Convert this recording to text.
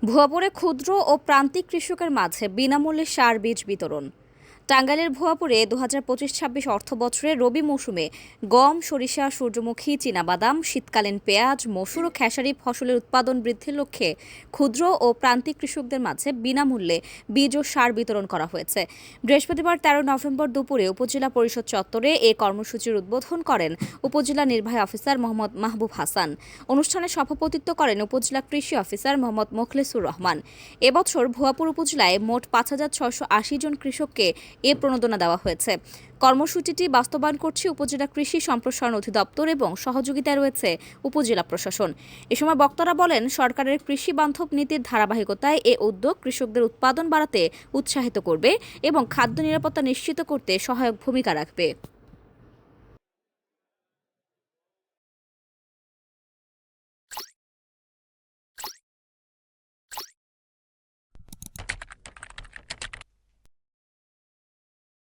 ভুয়াপুরে ক্ষুদ্র ও প্রান্তিক কৃষকের মাঝে বিনামূল্যে সার বীজ বিতরণ। টাঙ্গাইলের ভুয়াপুরে ২০২৫-২৬ অর্থবছরের রবি মৌসুমে গম, সরিষা, সূর্যমুখী, চীনাবাদাম, শীতকালীন পেঁয়াজ, মসুর ও খেসারি ফসলের উৎপাদন বৃদ্ধির লক্ষ্যে ক্ষুদ্র ও প্রান্তিক কৃষকদের মাঝে বিনামূল্যে বীজ ও সার বিতরণ করা হয়েছে। বৃহস্পতিবার ১৩ নভেম্বর দুপুরে উপজেলা পরিষদ চত্বরে এ কর্মসূচির উদ্বোধন করেন উপজেলা নির্বাহী অফিসার মোহাম্মদ মাহবুব হাসান। অনুষ্ঠানে সভাপতিত্ব করেন উপজেলা কৃষি অফিসার মোহাম্মদ মোখলেসুর রহমান। এবছর ভুয়াপুর উপজেলায় মোট ৫,৬৮০ জন কৃষককে এ প্রণোদনা দেওয়া হয়েছে। কর্মসূচিটি বাস্তবায়ন করছে উপজেলা কৃষি সম্প্রসারণ অধিদপ্তর এবং সহযোগিতায় রয়েছে উপজেলা প্রশাসন। এ সময় বক্তারা বলেন, সরকারের কৃষি বান্ধব নীতির ধারাবাহিকতায় এ উদ্যোগ কৃষকদের উৎপাদন বাড়াতে উৎসাহিত করবে এবং খাদ্য নিরাপত্তা নিশ্চিত করতে সহায়ক ভূমিকা রাখবে।